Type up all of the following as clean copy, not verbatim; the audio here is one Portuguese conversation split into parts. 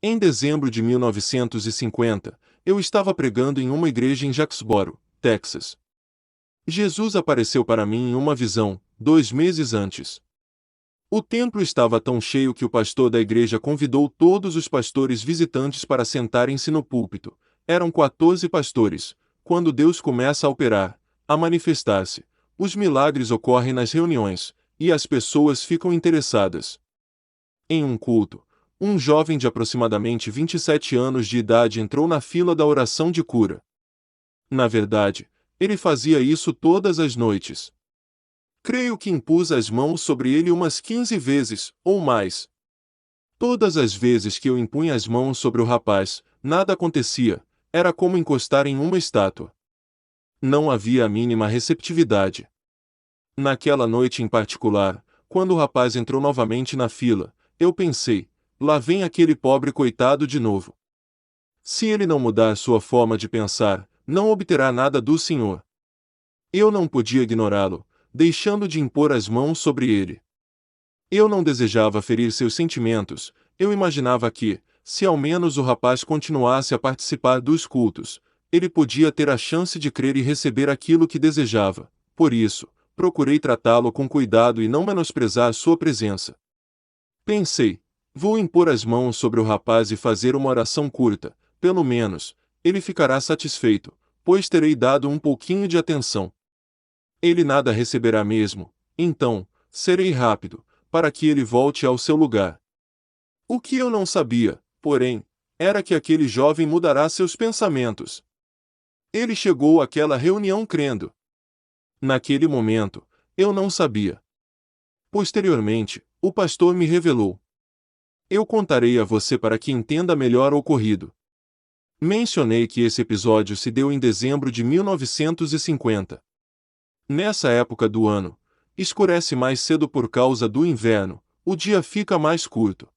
Em dezembro de 1950, eu estava pregando em uma igreja em Jacksboro, Texas. Jesus apareceu para mim em uma visão, 2 meses antes. O templo estava tão cheio que o pastor da igreja convidou todos os pastores visitantes para sentarem-se no púlpito. Eram 14 pastores. Quando Deus começa a operar, a manifestar-se, os milagres ocorrem nas reuniões, e as pessoas ficam interessadas. Em um culto, um jovem de aproximadamente 27 anos de idade entrou na fila da oração de cura. Na verdade, ele fazia isso todas as noites. Creio que impus as mãos sobre ele umas 15 vezes, ou mais. Todas as vezes que eu impunha as mãos sobre o rapaz, nada acontecia, era como encostar em uma estátua. Não havia a mínima receptividade. Naquela noite em particular, quando o rapaz entrou novamente na fila, eu pensei, lá vem aquele pobre coitado de novo. Se ele não mudar sua forma de pensar, não obterá nada do Senhor. Eu não podia ignorá-lo, deixando de impor as mãos sobre ele. Eu não desejava ferir seus sentimentos, eu imaginava que, se ao menos o rapaz continuasse a participar dos cultos, ele podia ter a chance de crer e receber aquilo que desejava. Por isso, procurei tratá-lo com cuidado e não menosprezar sua presença. Pensei, vou impor as mãos sobre o rapaz e fazer uma oração curta, pelo menos, ele ficará satisfeito, pois terei dado um pouquinho de atenção. Ele nada receberá mesmo, então, serei rápido, para que ele volte ao seu lugar. O que eu não sabia, porém, era que aquele jovem mudará seus pensamentos. Ele chegou àquela reunião crendo. Naquele momento, eu não sabia. Posteriormente, o pastor me revelou. Eu contarei a você para que entenda melhor o ocorrido. Mencionei que esse episódio se deu em dezembro de 1950. Nessa época do ano, escurece mais cedo por causa do inverno, o dia fica mais curto.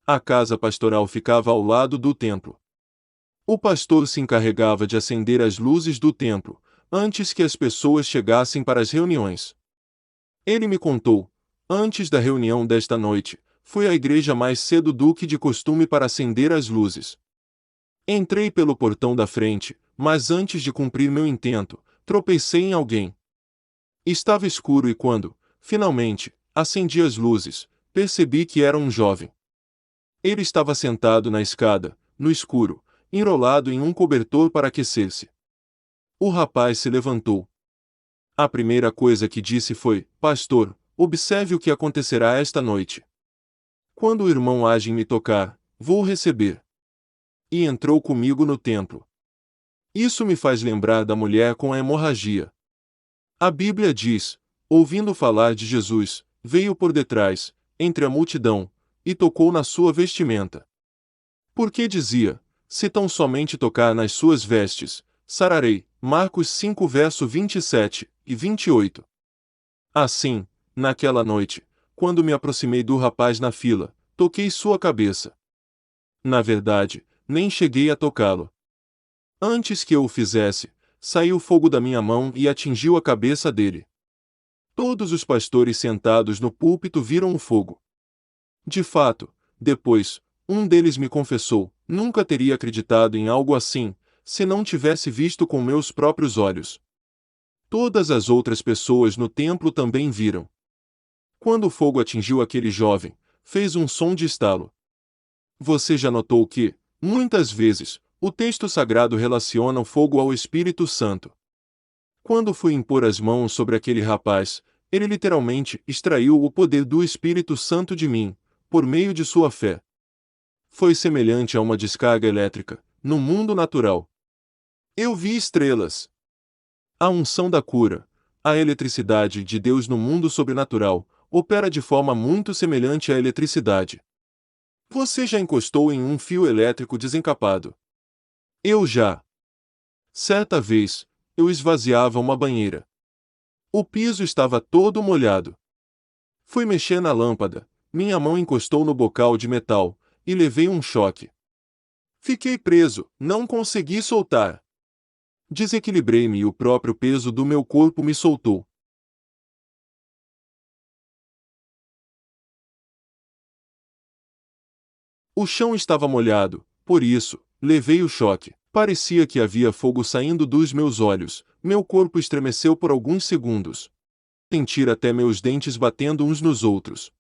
A casa pastoral ficava ao lado do templo. O pastor se encarregava de acender as luzes do templo, antes que as pessoas chegassem para as reuniões. Ele me contou, antes da reunião desta noite, fui à igreja mais cedo do que de costume para acender as luzes. Entrei pelo portão da frente, mas antes de cumprir meu intento, tropecei em alguém. Estava escuro e quando, finalmente, acendi as luzes, percebi que era um jovem. Ele estava sentado na escada, no escuro, enrolado em um cobertor para aquecer-se. O rapaz se levantou. A primeira coisa que disse foi: Pastor, observe o que acontecerá esta noite. Quando o irmão age em me tocar, vou receber. E entrou comigo no templo. Isso me faz lembrar da mulher com a hemorragia. A Bíblia diz: ouvindo falar de Jesus, veio por detrás, entre a multidão, e tocou na sua vestimenta. Porque dizia: se tão somente tocar nas suas vestes, sararei. Marcos 5 verso 27 e 28. Assim, naquela noite, quando me aproximei do rapaz na fila, toquei sua cabeça. Na verdade, nem cheguei a tocá-lo. Antes que eu o fizesse, saiu fogo da minha mão e atingiu a cabeça dele. Todos os pastores sentados no púlpito viram o fogo. De fato, depois, um deles me confessou: nunca teria acreditado em algo assim, se não tivesse visto com meus próprios olhos. Todas as outras pessoas no templo também viram. Quando o fogo atingiu aquele jovem, fez um som de estalo. Você já notou que, muitas vezes, o texto sagrado relaciona o fogo ao Espírito Santo. Quando fui impor as mãos sobre aquele rapaz, ele literalmente extraiu o poder do Espírito Santo de mim, por meio de sua fé. Foi semelhante a uma descarga elétrica, no mundo natural. Eu vi estrelas. A unção da cura, a eletricidade de Deus no mundo sobrenatural, opera de forma muito semelhante à eletricidade. Você já encostou em um fio elétrico desencapado? Eu já. Certa vez, eu esvaziava uma banheira. O piso estava todo molhado. Fui mexer na lâmpada, minha mão encostou no bocal de metal, e levei um choque. Fiquei preso, não consegui soltar. Desequilibrei-me e o próprio peso do meu corpo me soltou. O chão estava molhado, por isso, levei o choque. Parecia que havia fogo saindo dos meus olhos, meu corpo estremeceu por alguns segundos. Sentir até meus dentes batendo uns nos outros.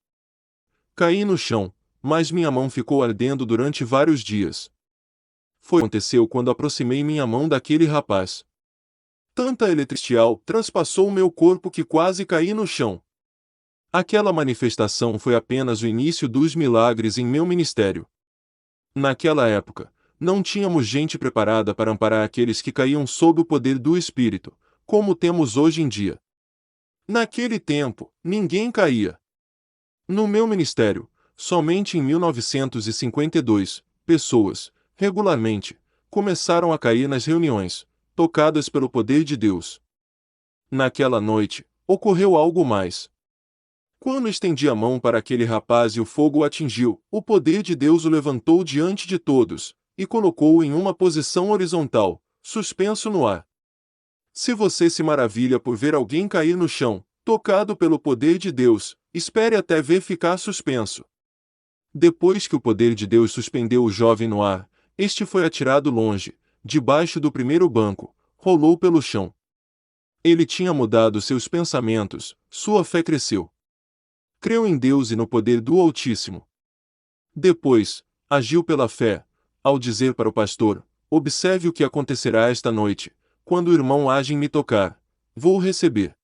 Caí no chão, mas minha mão ficou ardendo durante vários dias. Foi o que aconteceu quando aproximei minha mão daquele rapaz. Tanta eletricidade transpassou meu corpo que quase caí no chão. Aquela manifestação foi apenas o início dos milagres em meu ministério. Naquela época, não tínhamos gente preparada para amparar aqueles que caíam sob o poder do Espírito, como temos hoje em dia. Naquele tempo, ninguém caía. No meu ministério, somente em 1952, pessoas, regularmente, começaram a cair nas reuniões, tocadas pelo poder de Deus. Naquela noite, ocorreu algo mais. Quando estendi a mão para aquele rapaz e o fogo o atingiu, o poder de Deus o levantou diante de todos, e colocou-o em uma posição horizontal, suspenso no ar. Se você se maravilha por ver alguém cair no chão, tocado pelo poder de Deus, espere até ver ficar suspenso. Depois que o poder de Deus suspendeu o jovem no ar, este foi atirado longe, debaixo do primeiro banco, rolou pelo chão. Ele tinha mudado seus pensamentos, sua fé cresceu. Creu em Deus e no poder do Altíssimo. Depois, agiu pela fé, ao dizer para o pastor: observe o que acontecerá esta noite, quando o irmão age em me tocar, vou receber.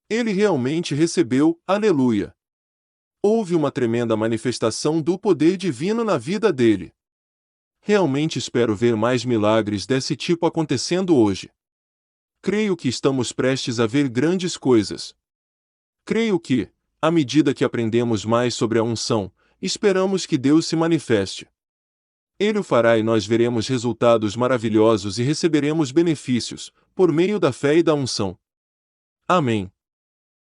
Ele realmente recebeu, aleluia. Houve uma tremenda manifestação do poder divino na vida dele. Realmente espero ver mais milagres desse tipo acontecendo hoje. Creio que estamos prestes a ver grandes coisas. Creio que, à medida que aprendemos mais sobre a unção, esperamos que Deus se manifeste. Ele o fará e nós veremos resultados maravilhosos e receberemos benefícios, por meio da fé e da unção. Amém.